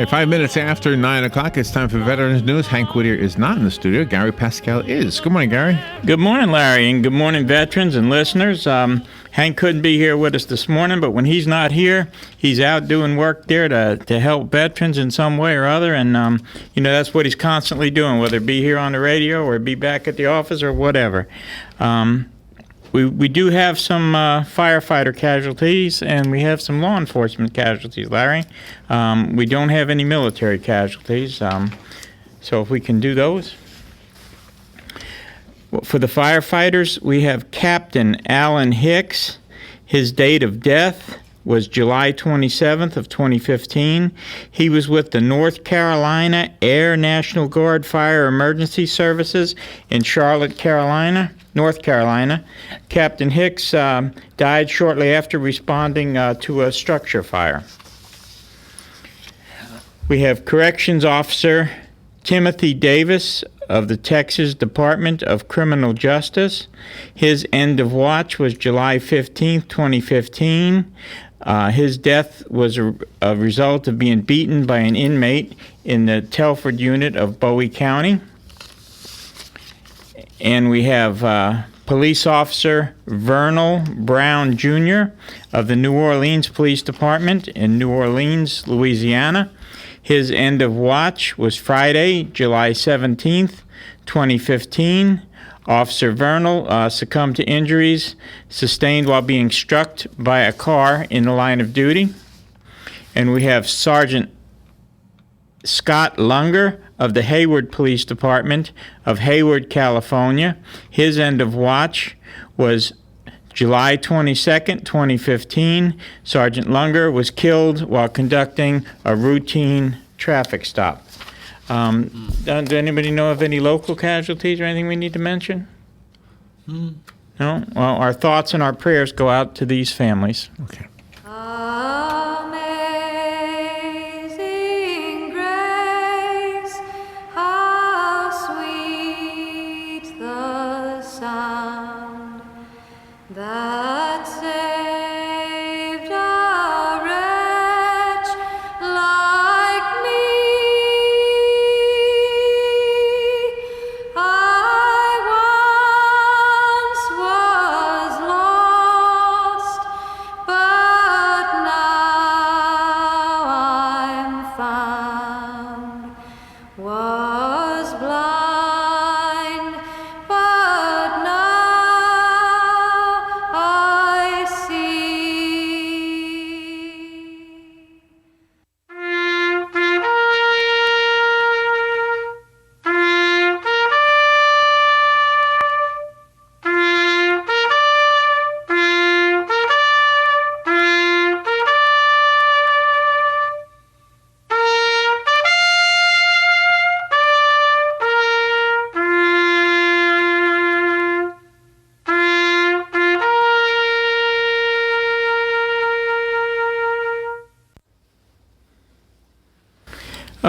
right, 5 minutes after 9 o'clock, it's time for Veterans News. Hank Whittier is not in the studio. Gary Pascale is. Good morning, Gary. Good morning, Larry, and good morning, veterans and listeners. Hank couldn't be here with us this morning, but when he's not here, he's out doing work there to help veterans in some way or other, and that's what he's constantly doing, whether it be here on the radio or be back at the office or whatever. We do have some firefighter casualties, and we have some law enforcement casualties, Larry. We don't have any military casualties, so if we can do those. For the firefighters, we have Captain Alan Hicks. His date of death was July 27th of 2015. He was with the North Carolina Air National Guard Fire Emergency Services in Charlotte, North Carolina. Captain Hicks died shortly after responding to a structure fire. We have Corrections Officer Timothy Davis of the Texas Department of Criminal Justice. His end of watch was July 15th, 2015. His death was a result of being beaten by an inmate in the Telford unit of Bowie County. And we have Police Officer Vernal Brown Jr. of the New Orleans Police Department in New Orleans, Louisiana. His end of watch was Friday, July 17th, 2015. Officer Vernal succumbed to injuries sustained while being struck by a car in the line of duty. And we have Sergeant Scott Lunger of the Hayward Police Department of Hayward, California. His end of watch was July 22nd, 2015. Sergeant Lunger was killed while conducting a routine traffic stop. Does anybody know of any local casualties or anything we need to mention? No? Well, our thoughts and our prayers go out to these families. Okay. Amazing grace, how sweet the sound that saved a wretch like me. I once was lost, but now I'm found. Was blind, but now I see.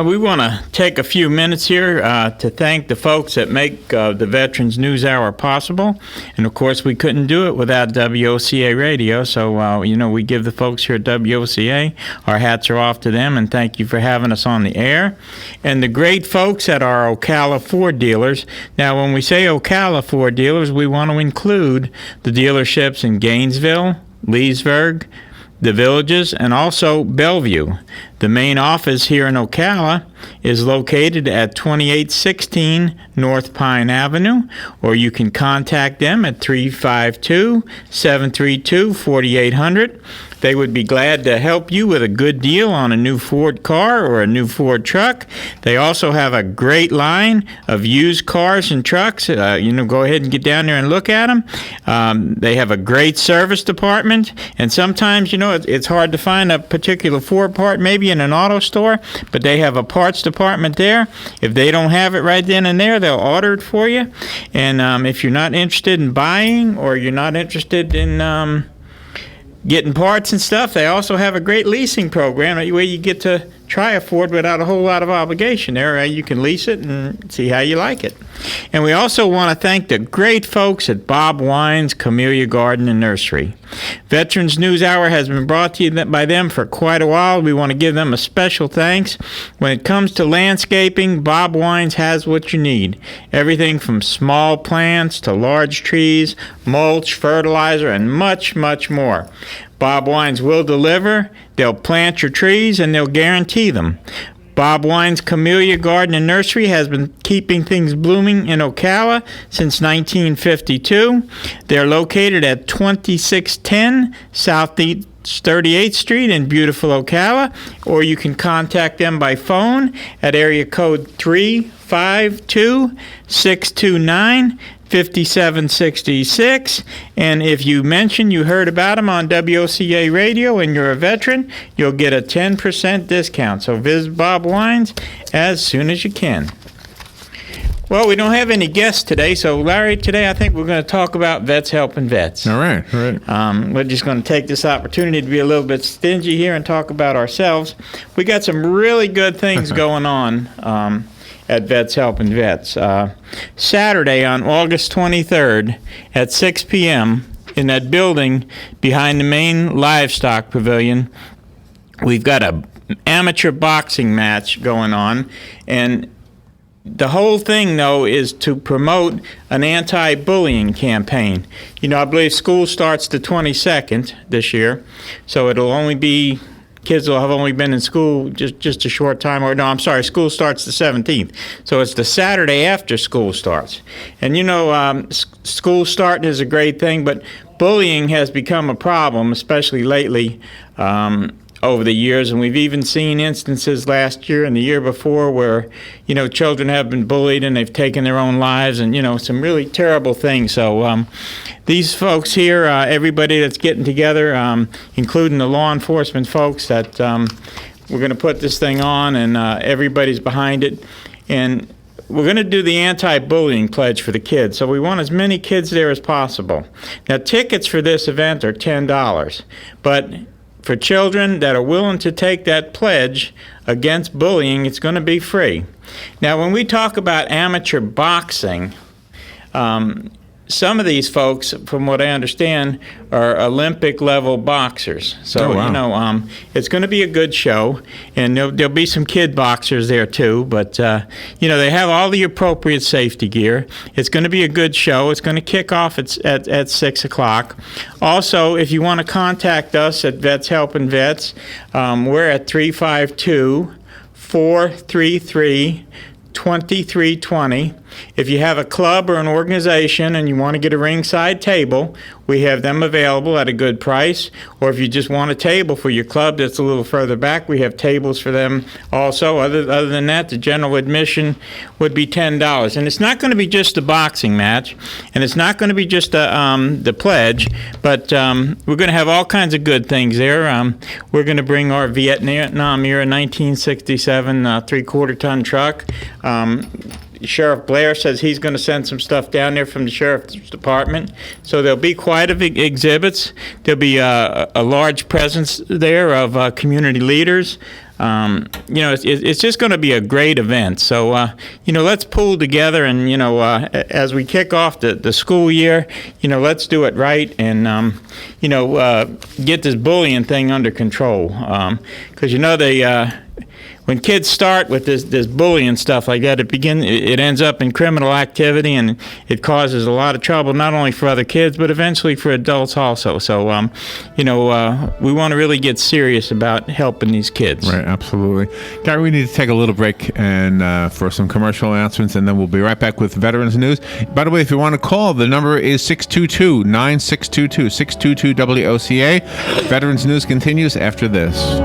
We want to take a few minutes here to thank the folks that make the Veterans News Hour possible. And, of course, we couldn't do it without WOCA Radio. So, we give the folks here at WOCA, our hats are off to them, and thank you for having us on the air. And the great folks at our Ocala Ford dealers. Now, when we say Ocala Ford dealers, we want to include the dealerships in Gainesville, Leesburg, the Villages, and also Bellevue. The main office here in Ocala is located at 2816 North Pine Avenue, or you can contact them at 352-732-4800. They would be glad to help you with a good deal on a new Ford car or a new Ford truck. They also have a great line of used cars and trucks. Go ahead and get down there and look at them. They have a great service department, and sometimes, it's hard to find a particular Ford part, maybe in an auto store, but they have a parts department there. If they don't have it right then and there, they'll order it for you. And if you're not interested in buying, or you're not interested in getting parts and stuff, they also have a great leasing program where you get to try a Ford without a whole lot of obligation there. You can lease it and see how you like it. And we also want to thank the great folks at Bob Wine's Camellia Garden and Nursery. Veterans News Hour has been brought to you by them for quite a while. We want to give them a special thanks. When it comes to landscaping, Bob Wines has what you need. Everything from small plants to large trees, mulch, fertilizer, and much, much more. Bob Wines will deliver, they'll plant your trees, and they'll guarantee them. Bob Wine's Camellia Garden and Nursery has been keeping things blooming in Ocala since 1952. They're located at 2610 Southeast 38th Street in beautiful Ocala, or you can contact them by phone at area code 352-629-5766. And if you mention you heard about them on WOCA Radio and you're a veteran, you'll get a 10% discount. So visit Bob Wines as soon as you can. Well, we don't have any guests today, so Larry, today I think we're going to talk about Vets Helping Vets. All right. We're just going to take this opportunity to be a little bit stingy here and talk about ourselves. We got some really good things going on at Vets Helping Vets. Saturday on August 23rd at 6 p.m. in that building behind the main livestock pavilion, we've got an amateur boxing match going on, and the whole thing, though, is to promote an anti-bullying campaign. You know, I believe school starts the 22nd this year, so it'll only be, kids will have only been in school just a short time, or no, I'm sorry, school starts the 17th. So it's the Saturday after school starts. And you know, school starting is a great thing, but bullying has become a problem, especially lately, over the years, and we've even seen instances last year and the year before where, you know, children have been bullied and they've taken their own lives, and, you know, some really terrible things. So these folks here, everybody that's getting together, including the law enforcement folks, that we're going to put this thing on, and everybody's behind it. And we're going to do the anti-bullying pledge for the kids, so we want as many kids there as possible. Now, tickets for this event are $10, but for children that are willing to take that pledge against bullying, it's going to be free. Now, when we talk about amateur boxing, some of these folks, from what I understand, are Olympic-level boxers. So, wow. You know, it's going to be a good show, and there'll be some kid boxers there, too. But, you know, they have all the appropriate safety gear. It's going to be a good show. It's going to kick off at 6 o'clock. Also, if you want to contact us at Vets Helping Vets, we're at 352-433-2320. If you have a club or an organization and you want to get a ringside table, we have them available at a good price. Or if you just want a table for your club that's a little further back, we have tables for them also. Other than that, the general admission would be $10. And it's not going to be just a boxing match, and it's not going to be just the pledge, but we're going to have all kinds of good things there. We're going to bring our Vietnam-era 1967 3/4-ton truck. Sheriff Blair says he's going to send some stuff down there from the Sheriff's Department. So there'll be quite a big exhibits. There'll be a large presence there of community leaders. You know, it's just going to be a great event. So, you know, let's pull together and, you know, as we kick off the school year, you know, let's do it right and, you know, get this bullying thing under control. Because, you know, when kids start with this bullying stuff like that, it ends up in criminal activity, and it causes a lot of trouble, not only for other kids, but eventually for adults also. So, you know, we want to really get serious about helping these kids. Right, absolutely. Gary, we need to take a little break and for some commercial announcements, and then we'll be right back with Veterans News. By the way, if you want to call, the number is 622-9622, 622-WOCA. Veterans News continues after this.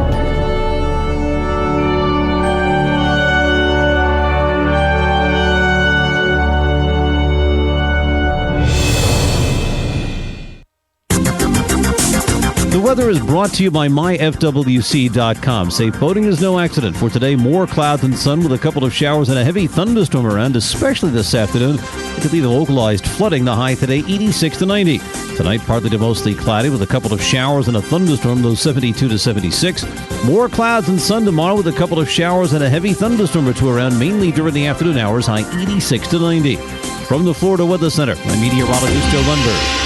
The weather is brought to you by myfwc.com. Safe boating is no accident. For today, more clouds and sun with a couple of showers and a heavy thunderstorm around, especially this afternoon. It could lead to localized flooding. The high today, 86 to 90. Tonight, partly to mostly cloudy with a couple of showers and a thunderstorm, low 72 to 76. More clouds and sun tomorrow with a couple of showers and a heavy thunderstorm or two around, mainly during the afternoon hours, high 86 to 90. From the Florida Weather Center, I'm meteorologist Joe Lundberg.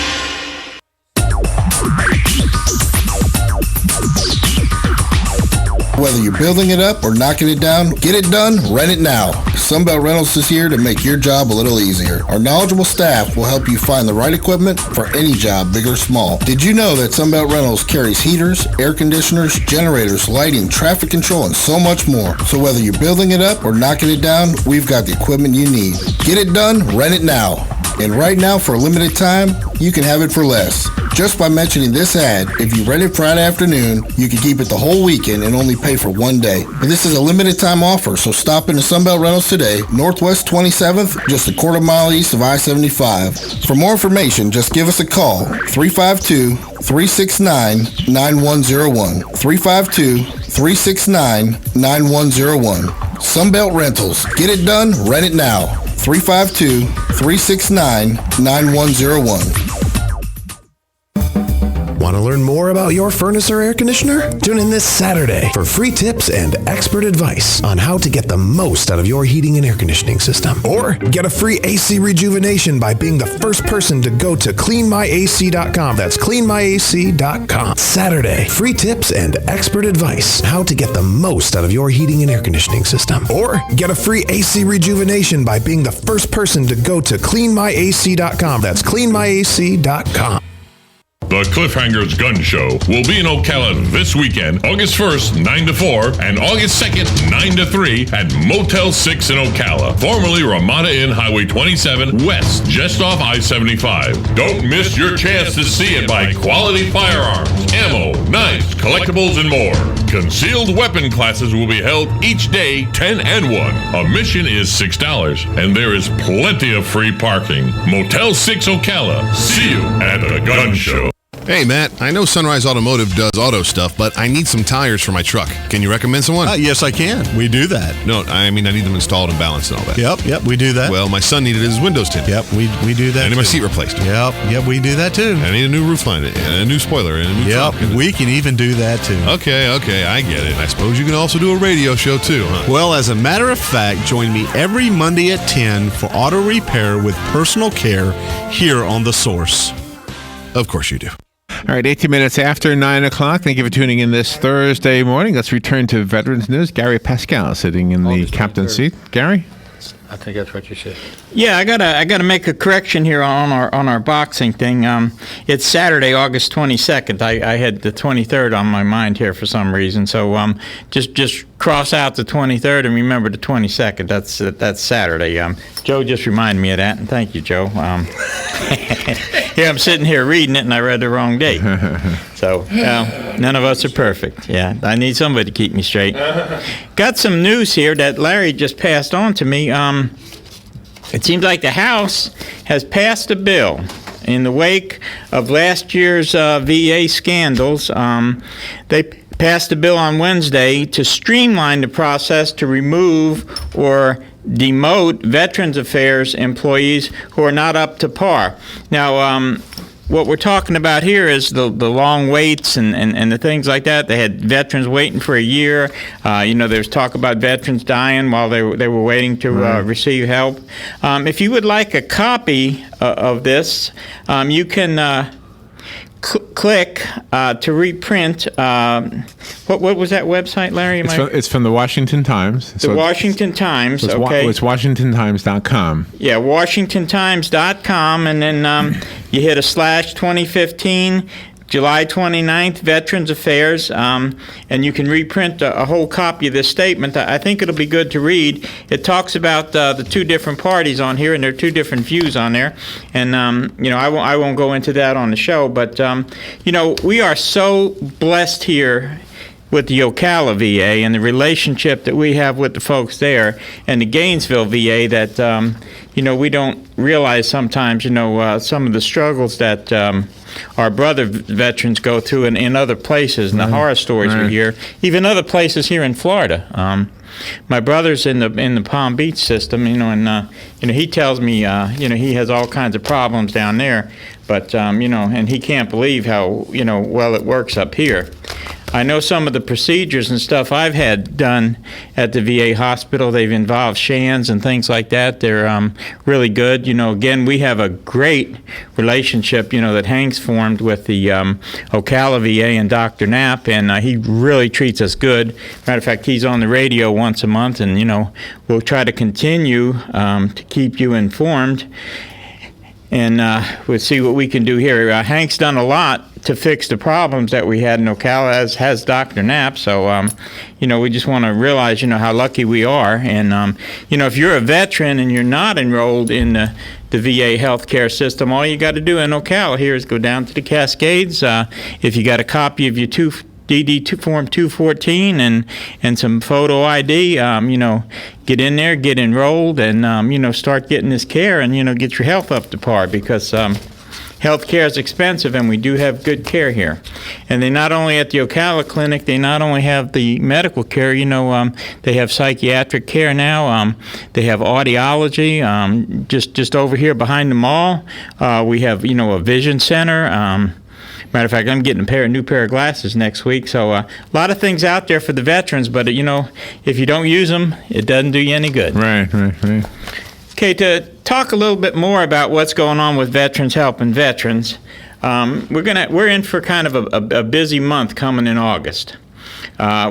Whether you're building it up or knocking it down, get it done, rent it now. Sunbelt Rentals is here to make your job a little easier. Our knowledgeable staff will help you find the right equipment for any job, big or small. Did you know that Sunbelt Rentals carries heaters, air conditioners, generators, lighting, traffic control, and so much more? So whether you're building it up or knocking it down, we've got the equipment you need. Get it done, rent it now. And right now, for a limited time, you can have it for less. Just by mentioning this ad, if you rent it Friday afternoon, you can keep it the whole weekend and only pay for one day. But this is a limited time offer, so stop into Sunbelt Rentals today, Northwest 27th, just a quarter mile east of I-75. For more information, just give us a call, 352-369-9101. 352-369-9101. Sunbelt Rentals. Get it done, rent it now. 352-369-9101. Want to learn more about your furnace or air conditioner? Tune in this Saturday for free tips and expert advice on how to get the most out of your heating and air conditioning system. Or get a free AC rejuvenation by being the first person to go to cleanmyac.com. That's cleanmyac.com. Saturday, free tips and expert advice on how to get the most out of your heating and air conditioning system. Or get a free AC rejuvenation by being the first person to go to cleanmyac.com. That's cleanmyac.com. The Cliffhangers Gun Show will be in Ocala this weekend, August 1st, 9 to 4, and August 2nd, 9 to 3 at Motel 6 in Ocala, formerly Ramada Inn, Highway 27 West, just off I-75. Don't miss your chance to see and buy quality firearms, ammo, knives, collectibles, and more. Concealed weapon classes will be held each day, 10 and 1. Admission is $6, and there is plenty of free parking. Motel 6 Ocala. See you at the Gun Show. Hey, Matt, I know Sunrise Automotive does auto stuff, but I need some tires for my truck. Can you recommend someone? Yes, I can. We do that. No, I mean, I need them installed and balanced and all that. Yep, we do that. Well, my son needed his windows tinted. Yep, we do that. I need my seat replaced. Yep, we do that too. I need a new roof line, and a new spoiler, and a new trunk. We can even do that too. Okay, I get it. I suppose you can also do a radio show too, huh? Well, as a matter of fact, join me every Monday at 10 for auto repair with personal care here on The Source. Of course you do. All right, 18 minutes after 9 o'clock. Thank you for tuning in this Thursday morning. Let's return to Veterans News. Gary Pascale sitting in the captain's seat. Gary? I think that's what you said. Yeah, I gotta make a correction here on our boxing thing. It's Saturday, August 22nd. I had the 23rd on my mind here for some reason. So just cross out the 23rd and remember the 22nd. That's Saturday. Joe just reminded me of that, and thank you, Joe. Yeah, I'm sitting here reading it, and I read the wrong date. So none of us are perfect. Yeah, I need somebody to keep me straight. Got some news here that Larry just passed on to me. It seems like the House has passed a bill in the wake of last year's VA scandals. They passed a bill on Wednesday to streamline the process to remove or demote Veterans Affairs employees who are not up to par. Now, what we're talking about here is the long waits and the things like that. They had veterans waiting for a year. There's talk about veterans dying while they were waiting to receive help. If you would like a copy of this, you can click to reprint. What was that website, Larry? It's from the Washington Times. The Washington Times, okay. It's WashingtonTimes.com. Yeah, WashingtonTimes.com, and then you hit a /2015, July 29th, Veterans Affairs, and you can reprint a whole copy of this statement. I think it'll be good to read. It talks about the two different parties on here, and there are two different views on there. And, I won't go into that on the show, but, we are so blessed here with the Ocala VA and the relationship that we have with the folks there and the Gainesville VA that, we don't realize sometimes, some of the struggles that our brother veterans go through in other places, and the horror stories we hear, even other places here in Florida. My brother's in the Palm Beach system, and he tells me, he has all kinds of problems down there, but and he can't believe how well it works up here. I know some of the procedures and stuff I've had done at the VA hospital. They've involved shands and things like that. They're really good. Again, we have a great relationship, that Hank's formed with the Ocala VA and Dr. Knapp, and he really treats us good. Matter of fact, he's on the radio once a month, and, we'll try to continue to keep you informed. And we'll see what we can do here. Hank's done a lot to fix the problems that we had in Ocala, as has Dr. Knapp. So, we just want to realize, how lucky we are. And, if you're a veteran and you're not enrolled in the VA healthcare system, all you got to do in Ocala here is go down to the Cascades. If you got a copy of your DD Form 214 and some photo ID, get in there, get enrolled, and, start getting this care and, get your health up to par, because health care is expensive, and we do have good care here. And they not only at the Ocala Clinic, they not only have the medical care, they have psychiatric care now. They have audiology. Just over here behind the mall, we have, a vision center. Matter of fact, I'm getting a new pair of glasses next week. So a lot of things out there for the veterans, but if you don't use them, it doesn't do you any good. Right. Okay, to talk a little bit more about what's going on with Veterans Helping Veterans, we're in for kind of a busy month coming in August.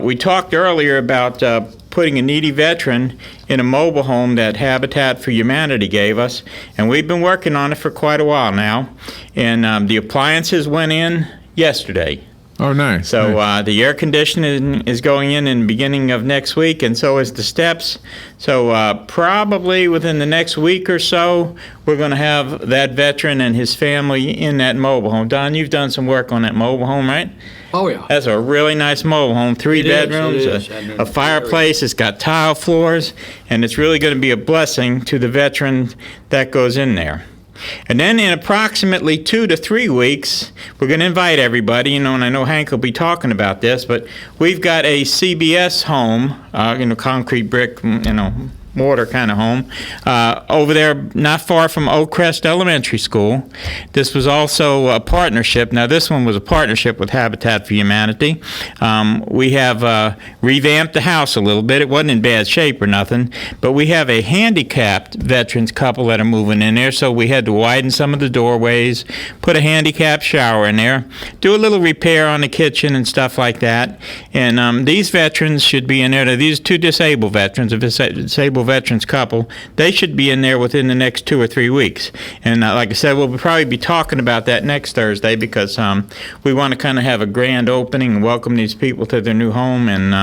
We talked earlier about putting a needy veteran in a mobile home that Habitat for Humanity gave us, and we've been working on it for quite a while now. And the appliances went in yesterday. Oh, nice. So nice. The air conditioning is going in the beginning of next week, and so is the steps. So probably within the next week or so, we're going to have that veteran and his family in that mobile home. Don, you've done some work on that mobile home, right? Oh, yeah. That's a really nice mobile home. Three bedrooms, a fireplace. It's got tile floors, and it's really going to be a blessing to the veteran that goes in there. And then in approximately 2 to 3 weeks, we're going to invite everybody, and I know Hank will be talking about this, but we've got a CBS home, concrete brick, mortar kind of home, over there not far from Oak Crest Elementary School. This was also a partnership. Now, this one was a partnership with Habitat for Humanity. We have revamped the house a little bit. It wasn't in bad shape or nothing, but we have a handicapped veterans couple that are moving in there, so we had to widen some of the doorways, put a handicapped shower in there, do a little repair on the kitchen and stuff like that. And these veterans should be in there. Now, these two disabled veterans, a disabled veterans couple, they should be in there within the next 2 or 3 weeks. And like I said, we'll probably be talking about that next Thursday, because we want to kind of have a grand opening and welcome these people to their new home. And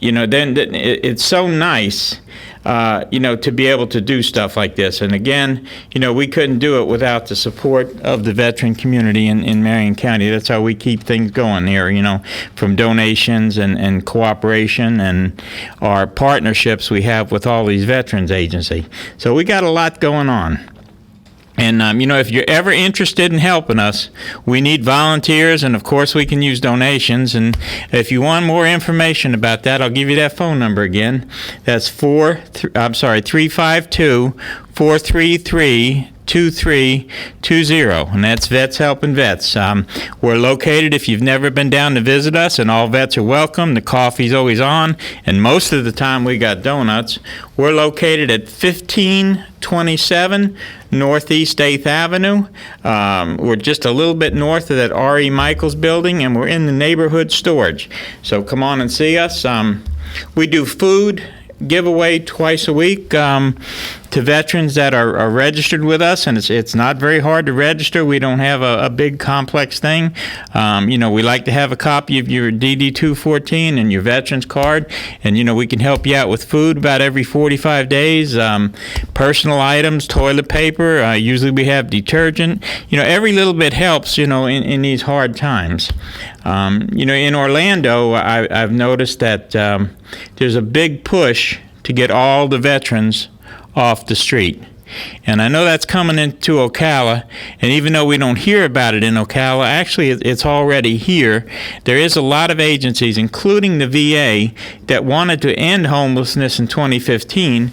then it's so nice to be able to do stuff like this. And again, we couldn't do it without the support of the veteran community in Marion County. That's how we keep things going here, from donations and cooperation and our partnerships we have with all these veterans agencies. So we got a lot going on. And, if you're ever interested in helping us, we need volunteers, and, of course, we can use donations. And if you want more information about that, I'll give you that phone number again. That's 352-433-2320, and that's Vets Helping Vets. We're located, if you've never been down to visit us, and all vets are welcome. The coffee's always on, and most of the time we got donuts. We're located at 1527 Northeast 8th Avenue. We're just a little bit north of that R.E. Michaels building, and we're in the neighborhood storage. So come on and see us. We do food giveaway twice a week to veterans that are registered with us, and it's not very hard to register. We don't have a big complex thing. We like to have a copy of your DD-214 and your veterans card, and we can help you out with food about every 45 days, personal items, toilet paper, usually we have detergent. Every little bit helps, in these hard times. In Orlando, I've noticed that there's a big push to get all the veterans off the street. And I know that's coming into Ocala, and even though we don't hear about it in Ocala, actually it's already here. There is a lot of agencies, including the VA, that wanted to end homelessness in 2015.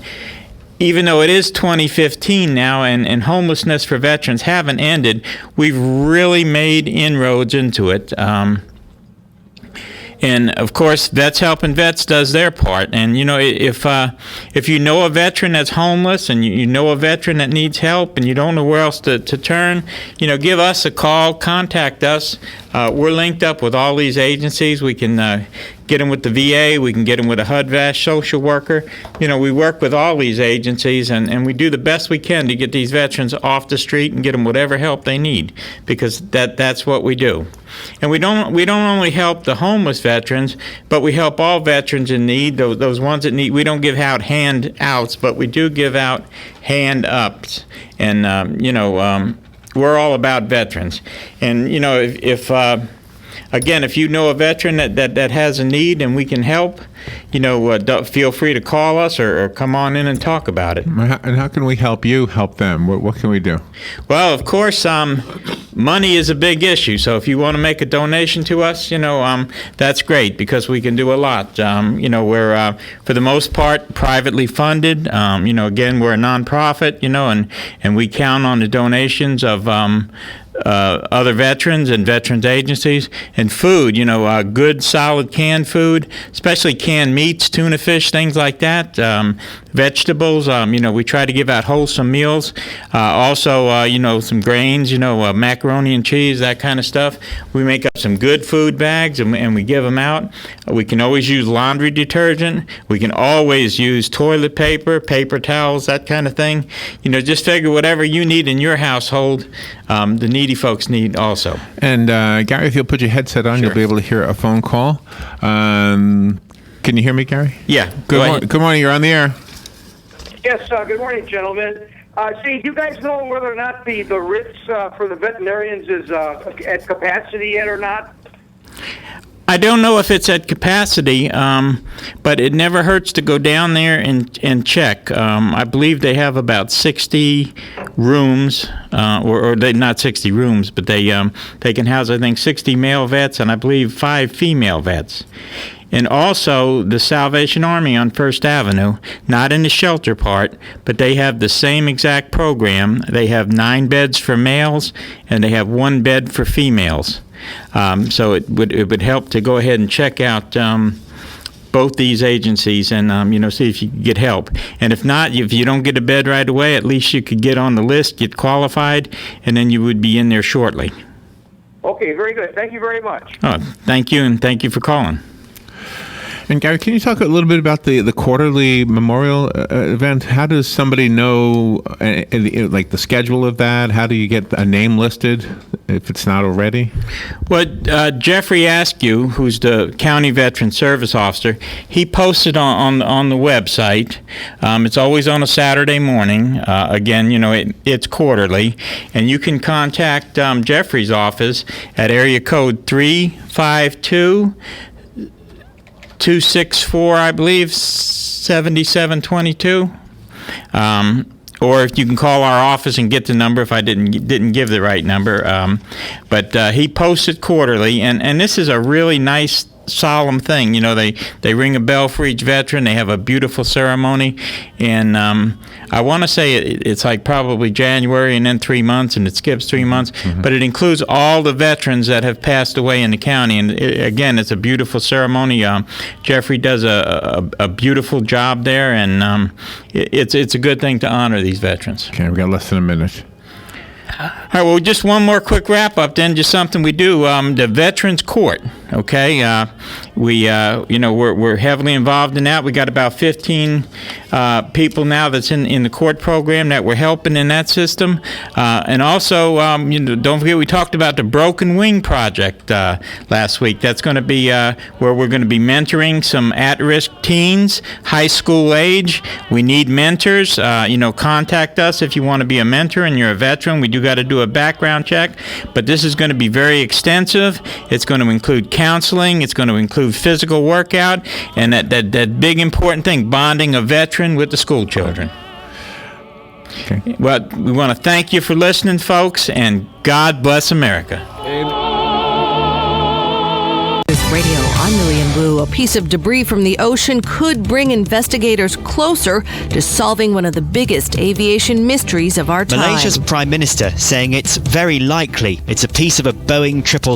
Even though it is 2015 now and homelessness for veterans haven't ended, we've really made inroads into it. And of course, Vets Helping Vets does their part. And you know, if you know a veteran that's homeless and you know a veteran that needs help and you don't know where else to turn, you know, give us a call, contact us. We're linked up with all these agencies. We can get them with the VA, we can get them with a HUD-VASH social worker. You know, we work with all these agencies, and we do the best we can to get these veterans off the street and get them whatever help they need, because that's what we do. And we don't only help the homeless veterans, but we help all veterans in need, those ones that need. We don't give out handouts, but we do give out hand-ups. And, we're all about veterans. And, you know, Again, if you know a veteran that has a need and we can help, you know, feel free to call us or come on in and talk about it. And how can we help you help them? What can we do? Well, of course, money is a big issue. So if you want to make a donation to us, you know, that's great, because we can do a lot. You know, we're, for the most part, privately funded. You know, again, we're a nonprofit, you know, and we count on the donations of other veterans and veterans agencies. And food, you know, good solid canned food, especially canned meats, tuna fish, things like that. Vegetables, you know, we try to give out wholesome meals. Also, you know, some grains, you know, macaroni and cheese, that kind of stuff. We make up some good food bags and we give them out. We can always use laundry detergent. We can always use toilet paper, paper towels, that kind of thing. You know, just figure whatever you need in your household, the needy folks need also. And Gary, if you'll put your headset on, Sure. you'll be able to hear a phone call. Can you hear me, Gary? Yeah. Good morning. You're on the air. Yes, good morning, gentlemen. See, do you guys know whether or not the RITS for the veterinarians is at capacity yet or not? I don't know if it's at capacity, but it never hurts to go down there and check. I believe they have about 60 rooms, or they not 60 rooms, but they can house, I think, 60 male vets and I believe 5 female vets. And also the Salvation Army on First Avenue, not in the shelter part, but they have the same exact program. They have 9 beds for males and they have 1 bed for females. So it would help to go ahead and check out both these agencies and you know, see if you can get help. And if not, if you don't get a bed right away, at least you could get on the list, get qualified, and then you would be in there shortly. Okay, very good. Thank you very much. Oh, thank you, and thank you for calling. And Gary, can you talk a little bit about the quarterly memorial event? How does somebody know, like the schedule of that? How do you get a name listed if it's not already? Well, Jeffrey Askew, who's the County Veteran Service Officer, he posted on the website. It's always on a Saturday morning. Again, you know, it's quarterly. And you can contact Jeffrey's office at area code 352 264, I believe, 7722. Or if you can call our office and get the number if I didn't give the right number. But he posts it quarterly, and this is a really nice, solemn thing. You know, they ring a bell for each veteran. They have a beautiful ceremony, and I want to say it's like probably January and then 3 months, and it skips 3 months. Mm-hmm. But it includes all the veterans that have passed away in the county, and again, it's a beautiful ceremony. Jeffrey does a beautiful job there, and it's a good thing to honor these veterans. Okay, we've got less than a minute. All right, well, just one more quick wrap-up then, just something we do. The Veterans Court, okay? We're heavily involved in that. We got about 15 people now that's in the court program that we're helping in that system. And also, don't forget we talked about the Broken Wing Project last week. That's going to be where we're going to be mentoring some at-risk teens, high school age. We need mentors. Contact us if you want to be a mentor and you're a veteran. We do got to do a background check, but this is going to be very extensive. It's going to include counseling. It's going to include physical workout, and that big important thing, bonding a veteran with the school children. Okay. Well, we want to thank you for listening, folks, and God bless America. Radio, I'm Lillian Wu. A piece of debris from the ocean could bring investigators closer to solving one of the biggest aviation mysteries of our time. Malaysia's Prime Minister saying it's very likely it's a piece of a Boeing 777